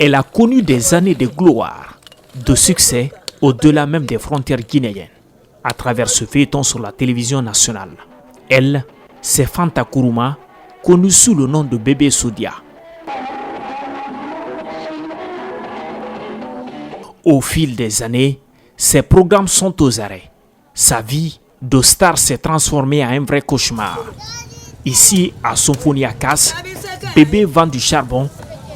Elle a connu des années de gloire, de succès au-delà même des frontières guinéennes, à travers ce feuilleton sur la télévision nationale. Elle, c'est Fanta Kourouma, connue sous le nom de Bébé Soudia. Au fil des années, ses programmes sont aux arrêts. Sa vie de star s'est transformée en un vrai cauchemar. Ici, à Symphonia Casse, Bébé vend du charbon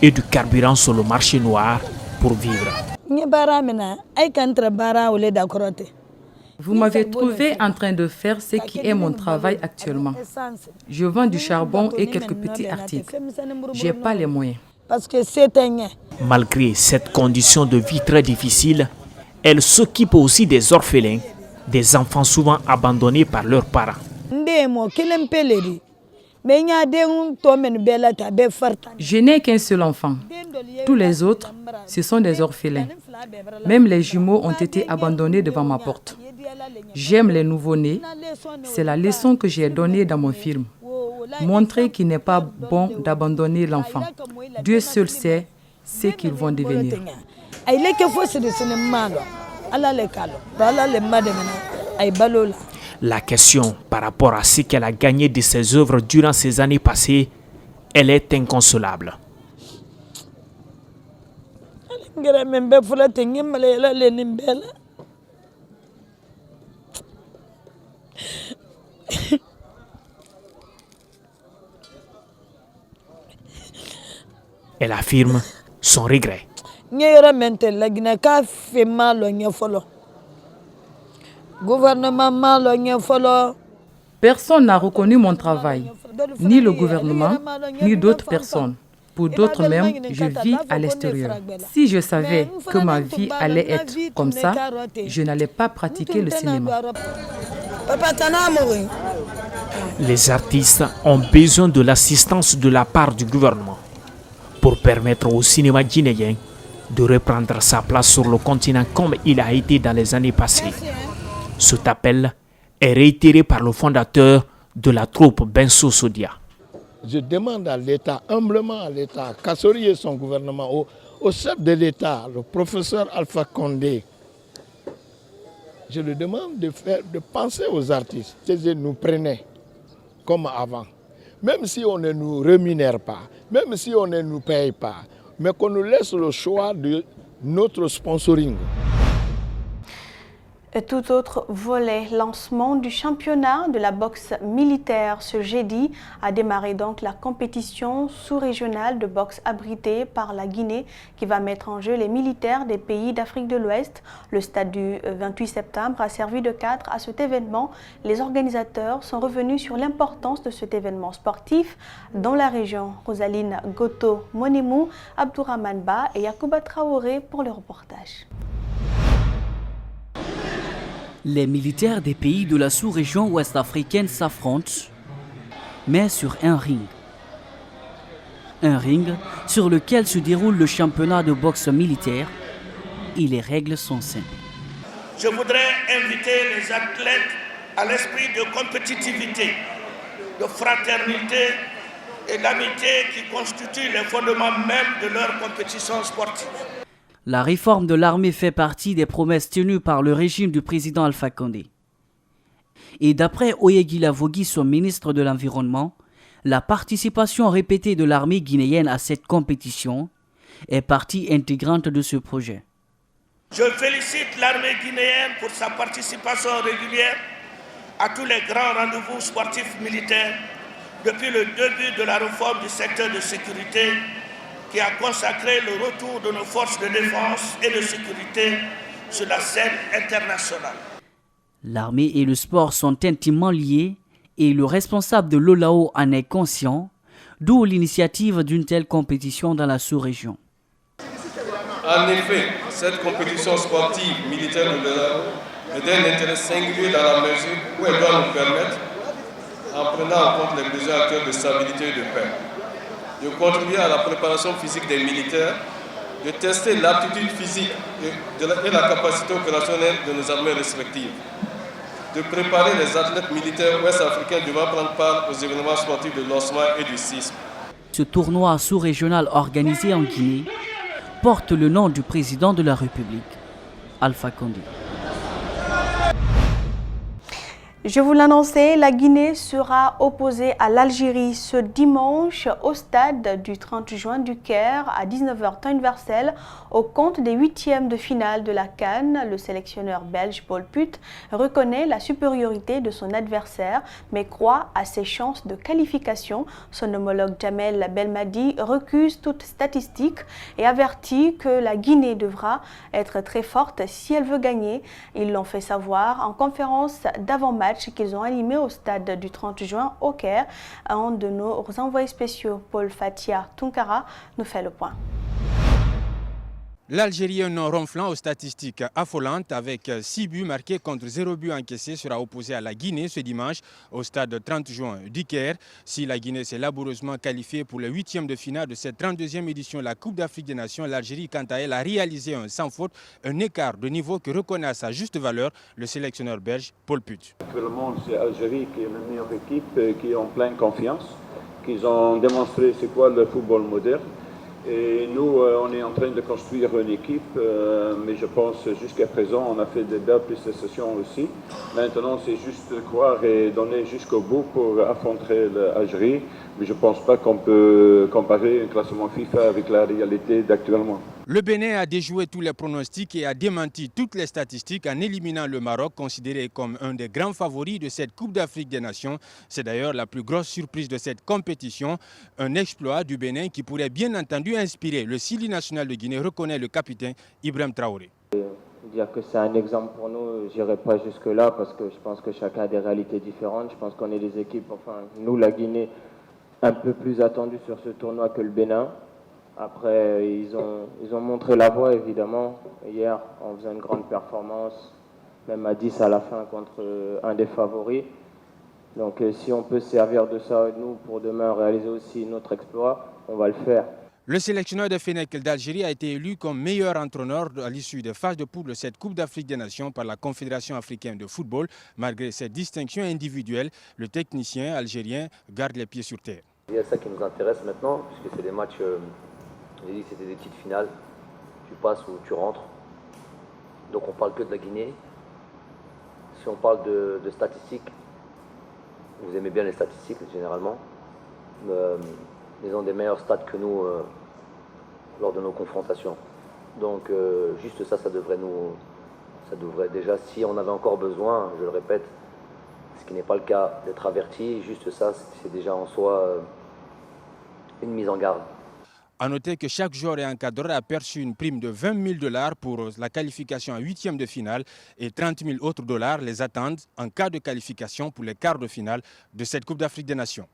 et du carburant sur le marché noir pour vivre. Vous m'avez trouvé en train de faire ce qui est mon travail actuellement. Je vends du charbon et quelques petits articles. Je n'ai pas les moyens. Malgré cette condition de vie très difficile, elle s'occupe aussi des orphelins, des enfants souvent abandonnés par leurs parents. Je n'ai qu'un seul enfant. Tous les autres, ce sont des orphelins. Même les jumeaux ont été abandonnés devant ma porte. J'aime les nouveau-nés. C'est la leçon que j'ai donnée dans mon film. Montrer qu'il n'est pas bon d'abandonner l'enfant. Dieu seul sait ce qu'ils vont devenir. La question par rapport à ce qu'elle a gagné de ses œuvres durant ces années passées, elle est inconsolable. Elle affirme son regret. Personne n'a reconnu mon travail, ni le gouvernement, ni d'autres personnes. Pour d'autres même, je vis à l'extérieur. Si je savais que ma vie allait être comme ça, je n'allais pas pratiquer le cinéma. Les artistes ont besoin de l'assistance de la part du gouvernement pour permettre au cinéma guinéen de reprendre sa place sur le continent comme il a été dans les années passées. Cet appel est réitéré par le fondateur de la troupe Benso Soudia. Je demande à l'État, humblement à l'État, à Kassori et son gouvernement, au chef de l'État, le professeur Alpha Condé, je lui demande de penser aux artistes, qu'ils nous prenaient comme avant. Même si on ne nous rémunère pas, même si on ne nous paye pas, mais qu'on nous laisse le choix de notre sponsoring. Et tout autre volet, lancement du championnat de la boxe militaire ce jeudi a démarré donc la compétition sous-régionale de boxe abritée par la Guinée qui va mettre en jeu les militaires des pays d'Afrique de l'Ouest. Le stade du 28 septembre a servi de cadre à cet événement. Les organisateurs sont revenus sur l'importance de cet événement sportif dans la région. Rosaline Goto Monimou, Abdourahmane Ba et Yacouba Traoré pour le reportage. Les militaires des pays de la sous-région ouest-africaine s'affrontent, mais sur un ring. Un ring sur lequel se déroule le championnat de boxe militaire et les règles sont simples. Je voudrais inviter les athlètes à l'esprit de compétitivité, de fraternité et d'amitié qui constituent les fondements même de leur compétition sportive. La réforme de l'armée fait partie des promesses tenues par le régime du président Alpha Condé. Et d'après Oyegila Vogui, son ministre de l'Environnement, la participation répétée de l'armée guinéenne à cette compétition est partie intégrante de ce projet. Je félicite l'armée guinéenne pour sa participation régulière à tous les grands rendez-vous sportifs militaires depuis le début de la réforme du secteur de sécurité qui a consacré le retour de nos forces de défense et de sécurité sur la scène internationale. L'armée et le sport sont intimement liés et le responsable de l'OLAO en est conscient, d'où l'initiative d'une telle compétition dans la sous-région. En effet, cette compétition sportive militaire de l'OLAO est d'un intérêt singulier dans la mesure où elle doit nous permettre, en prenant en compte les besoins actuels de stabilité et de paix, de contribuer à la préparation physique des militaires, de tester l'aptitude physique et la capacité opérationnelle de nos armées respectives, de préparer les athlètes militaires ouest-africains devant prendre part aux événements sportifs de lancement et du CISM. Ce tournoi sous-régional organisé en Guinée porte le nom du président de la République, Alpha Condé. Je vous l'annonçais, la Guinée sera opposée à l'Algérie ce dimanche au stade du 30 juin du Caire à 19h temps universel au compte des huitièmes de finale de la CAN. Le sélectionneur belge Paul Put reconnaît la supériorité de son adversaire mais croit à ses chances de qualification. Son homologue Jamel Belmadi recuse toute statistique et avertit que la Guinée devra être très forte si elle veut gagner. Ils l'ont fait savoir en conférence d'avant-match qu'ils ont animé au stade du 30 juin au Caire. Un de nos envoyés spéciaux, Paul Fatia Tunkara, nous fait le point. L'Algérien ronflant aux statistiques affolantes avec 6 buts marqués contre 0 but encaissé sera opposé à la Guinée ce dimanche au stade 30 juin du Caire. Si la Guinée s'est laborieusement qualifiée pour le 8e de finale de cette 32e édition de la Coupe d'Afrique des Nations, l'Algérie quant à elle a réalisé un sans faute, un écart de niveau que reconnaît à sa juste valeur le sélectionneur belge Paul Put. Actuellement, c'est l'Algérie qui est la meilleure équipe, qui est en pleine confiance, qui ont démontré c'est quoi le football moderne. Et nous, on est en train de construire une équipe, mais je pense jusqu'à présent, on a fait de belles prestations aussi. Maintenant, c'est juste croire et donner jusqu'au bout pour affronter l'Algérie. Mais je ne pense pas qu'on peut comparer un classement FIFA avec la réalité d'actuellement. Le Bénin a déjoué tous les pronostics et a démenti toutes les statistiques en éliminant le Maroc, considéré comme un des grands favoris de cette Coupe d'Afrique des Nations. C'est d'ailleurs la plus grosse surprise de cette compétition. Un exploit du Bénin qui pourrait bien entendu inspirer le Sili national de Guinée, reconnaît le capitaine Ibrahim Traoré. Dire que c'est un exemple pour nous, je n'irai pas jusque-là parce que je pense que chacun a des réalités différentes. Je pense qu'on est des équipes, enfin nous la Guinée, un peu plus attendue sur ce tournoi que le Bénin. Après, ils ont montré la voie, évidemment. Hier, on faisait une grande performance, même à 10 à la fin contre un des favoris. Donc, si on peut se servir de ça, nous, pour demain, réaliser aussi notre exploit, on va le faire. Le sélectionneur de Fenech d'Algérie a été élu comme meilleur entraîneur à l'issue des phases de poule de cette Coupe d'Afrique des Nations par la Confédération africaine de football. Malgré cette distinction individuelle, le technicien algérien garde les pieds sur terre. Il y a ça qui nous intéresse maintenant, puisque c'est des matchs... J'ai dit que c'était des petites finales, tu passes ou tu rentres. Donc on parle que de la Guinée. Si on parle de statistiques, vous aimez bien les statistiques généralement. Ils ont des meilleurs stats que nous lors de nos confrontations. Donc juste ça devrait déjà, si on avait encore besoin, je le répète, ce qui n'est pas le cas, d'être averti, juste ça, c'est déjà en soi une mise en garde. A noter que chaque joueur et encadreur a perçu une prime de 20 000 $ pour la qualification en 8e de finale et 30 000 autres dollars les attendent en cas de qualification pour les quarts de finale de cette Coupe d'Afrique des Nations.